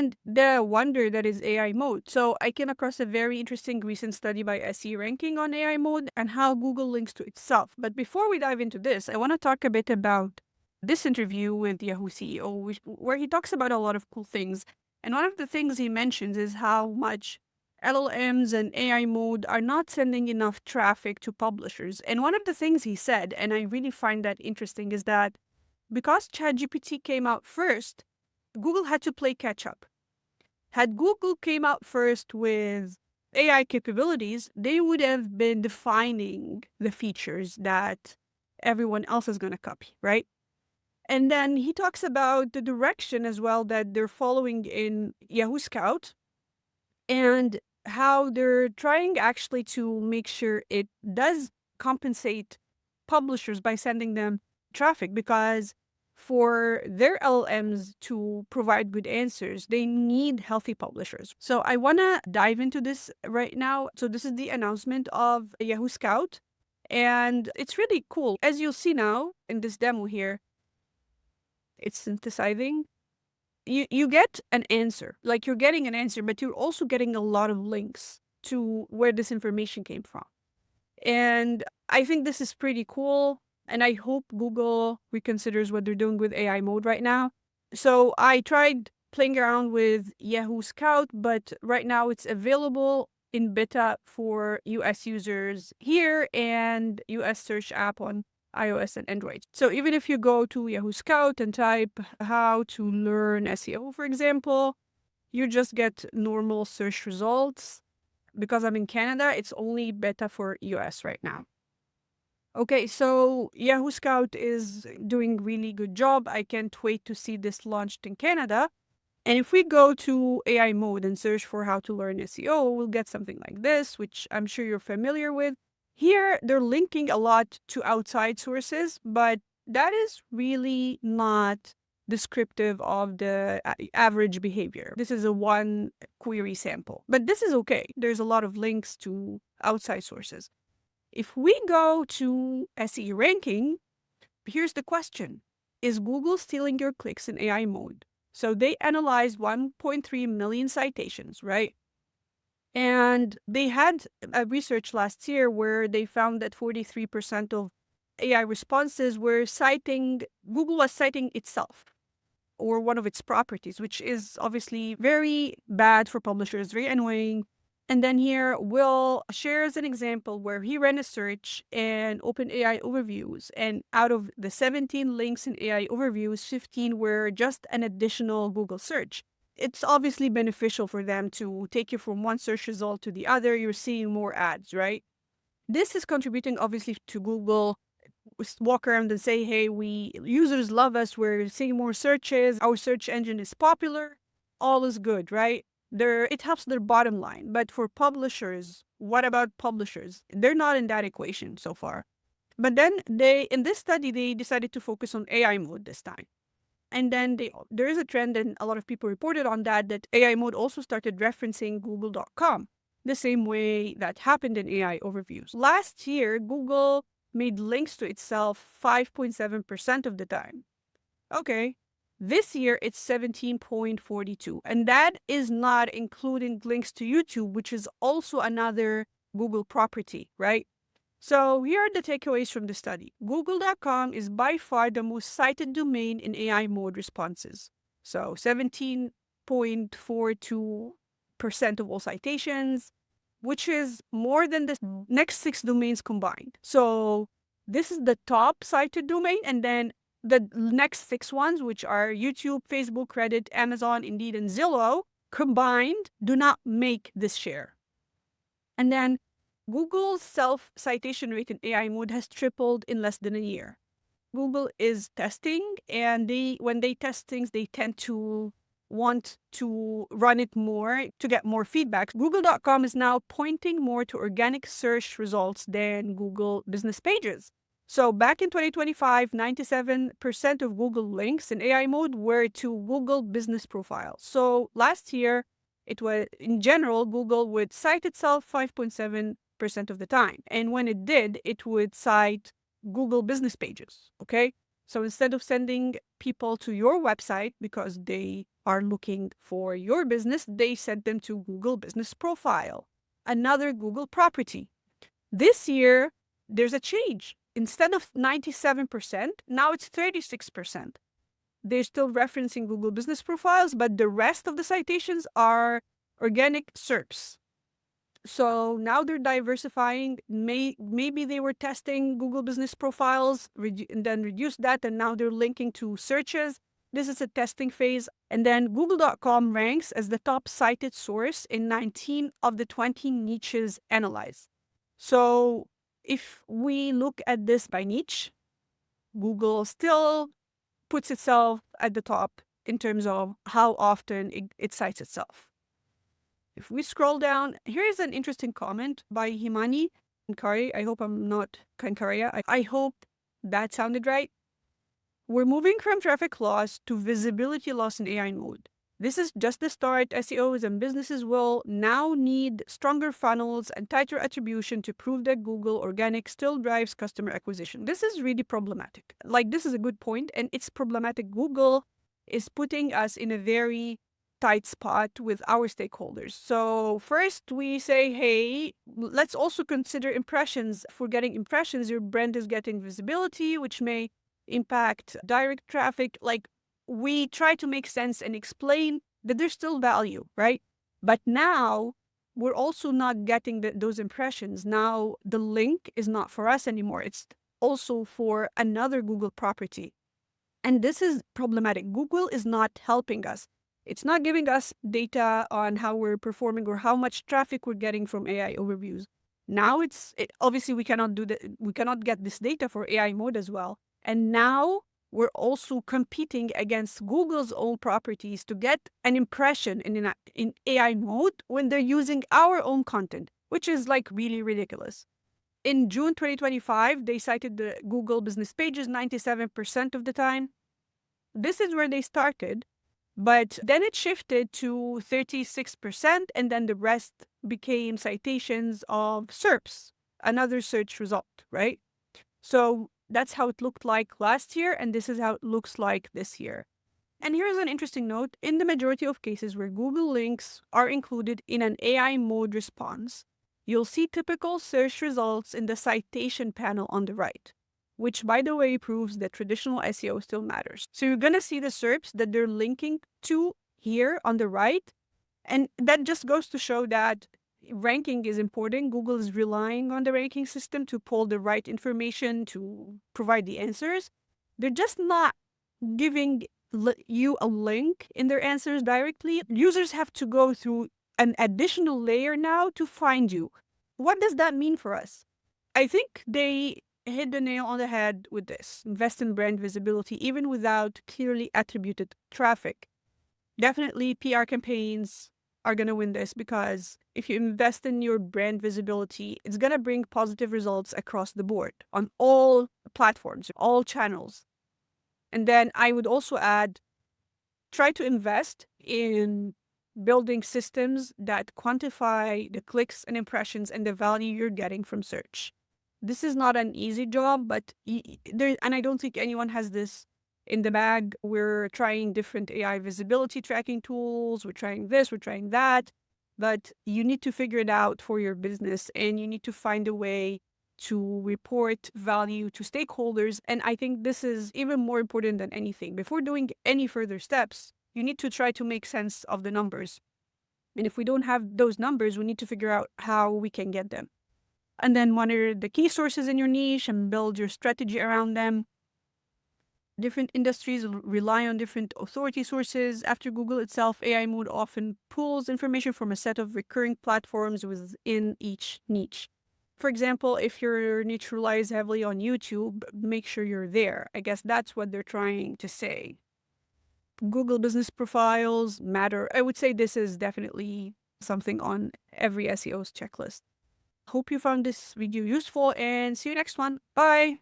and the wonder that is AI mode. So I came across a very interesting recent study by SE Ranking on AI mode and how Google links to itself. But before we dive into this, I want to talk a bit about this interview with Yahoo CEO, where he talks about a lot of cool things. And one of the things he mentions is how much LLMs and AI mode are not sending enough traffic to publishers. And one of the things he said, and I really find that interesting, is that because ChatGPT came out first, Google had to play catch up. Had Google came out first with AI capabilities, they would have been defining the features that everyone else is going to copy, right? And then he talks about the direction as well that they're following in Yahoo Scout and how they're trying actually to make sure it does compensate publishers by sending them traffic, because for their LLMs to provide good answers, they need healthy publishers. So I want to dive into this right now. So this is the announcement of Yahoo Scout, and it's really cool. As you'll see now in this demo here, it's synthesizing. You get an answer, like you're getting an answer, but you're also getting a lot of links to where this information came from. And I think this is pretty cool. And I hope Google reconsiders what they're doing with AI mode right now. So I tried playing around with Yahoo Scout, but right now it's available in beta for US users here and US search app on iOS and Android. So even if you go to Yahoo Scout and type how to learn SEO, for example, you just get normal search results. Because I'm in Canada, it's only beta for US right now. Okay, so Yahoo Scout is doing really good job. I can't wait to see this launched in Canada. And if we go to AI mode and search for how to learn SEO, we'll get something like this, which I'm sure you're familiar with. Here, they're linking a lot to outside sources, but that is really not descriptive of the average behavior. This is a one query sample, but this is okay. There's a lot of links to outside sources. If we go to SE ranking, here's the question. Is Google stealing your clicks in AI mode? So they analyzed 1.3 million citations, right? And they had a research last year where they found that 43% of AI responses were citing, Google was citing itself or one of its properties, which is obviously very bad for publishers, very annoying. And then here, Will shares an example where he ran a search and opened AI overviews. And out of the 17 links in AI overviews, 15 were just an additional Google search. It's obviously beneficial for them to take you from one search result to the other. You're seeing more ads, right? This is contributing obviously to Google walk around and say, hey, users love us. We're seeing more searches. Our search engine is popular. All is good, right? It helps their bottom line. But for publishers, what about publishers? They're not in that equation so far. But then in this study, they decided to focus on AI mode this time. And then there is a trend, and a lot of people reported on that AI mode also started referencing Google.com, the same way that happened in AI overviews. Last year, Google made links to itself 5.7% of the time. Okay, this year it's 17.42%. And that is not including links to YouTube, which is also another Google property, right? So here are the takeaways from the study. Google.com is by far the most cited domain in AI mode responses. So 17.42% of all citations, which is more than the next 6 domains combined. So this is the top cited domain, and then the next 6 ones, which are YouTube, Facebook, Reddit, Amazon, Indeed, and Zillow, combined do not make this share. And then Google's self-citation rate in AI mode has tripled in less than a year. Google is testing, and when they test things, they tend to want to run it more to get more feedback. Google.com is now pointing more to organic search results than Google business pages. So back in 2025, 97% of Google links in AI mode were to Google business profiles. So last year, it was, in general, Google would cite itself 5.7% of the time. And when it did, it would cite Google business pages, okay? So instead of sending people to your website because they are looking for your business, they sent them to Google Business Profile, another Google property. This year, there's a change. Instead of 97%, now it's 36%. They're still referencing Google Business Profiles, but the rest of the citations are organic SERPs. So now they're diversifying. Maybe they were testing Google Business Profiles and then reduced that, and now they're linking to searches. This is a testing phase. And then Google.com ranks as the top cited source in 19 of the 20 niches analyzed. So if we look at this by niche, Google still puts itself at the top in terms of how often it cites itself. If we scroll down, here is an interesting comment by Himani Kankari. I hope I'm not Kankaria. I hope that sounded right. We're moving from traffic loss to visibility loss in AI mode. This is just the start. SEOs and businesses will now need stronger funnels and tighter attribution to prove that Google organic still drives customer acquisition. This is really problematic. This is a good point, and it's problematic. Google is putting us in a very tight spot with our stakeholders. So first we say, hey, let's also consider impressions. If we're getting impressions, your brand is getting visibility, which may impact direct traffic. We try to make sense and explain that there's still value, right? But now we're also not getting those impressions. Now the link is not for us anymore. It's also for another Google property. And this is problematic. Google is not helping us. It's not giving us data on how we're performing or how much traffic we're getting from AI overviews. Now obviously we cannot do that. We cannot get this data for AI mode as well. And now we're also competing against Google's own properties to get an impression in AI mode when they're using our own content, which is really ridiculous. In June 2025, they cited the Google business pages 97% of the time. This is where they started. But then it shifted to 36%, and then the rest became citations of SERPs, another search result, right? So that's how it looked like last year, and this is how it looks like this year. And here's an interesting note. In the majority of cases where Google links are included in an AI mode response, you'll see typical search results in the citation panel on the right, which, by the way, proves that traditional SEO still matters. So you're going to see the SERPs that they're linking to here on the right. And that just goes to show that ranking is important. Google is relying on the ranking system to pull the right information to provide the answers. They're just not giving you a link in their answers directly. Users have to go through an additional layer now to find you. What does that mean for us? I think they hit the nail on the head with this. Invest in brand visibility, even without clearly attributed traffic. Definitely PR campaigns are going to win this, because if you invest in your brand visibility, it's going to bring positive results across the board on all platforms, all channels. And then I would also add, try to invest in building systems that quantify the clicks and impressions and the value you're getting from search. This is not an easy job, but and I don't think anyone has this in the bag. We're trying different AI visibility tracking tools. We're trying this, we're trying that. But you need to figure it out for your business, and you need to find a way to report value to stakeholders. And I think this is even more important than anything. Before doing any further steps, you need to try to make sense of the numbers. And if we don't have those numbers, we need to figure out how we can get them. And then monitor the key sources in your niche and build your strategy around them. Different industries rely on different authority sources. After Google itself, AI mode often pulls information from a set of recurring platforms within each niche. For example, if your niche relies heavily on YouTube, make sure you're there. I guess that's what they're trying to say. Google business profiles matter. I would say this is definitely something on every SEO's checklist. Hope you found this video useful, and see you next one. Bye!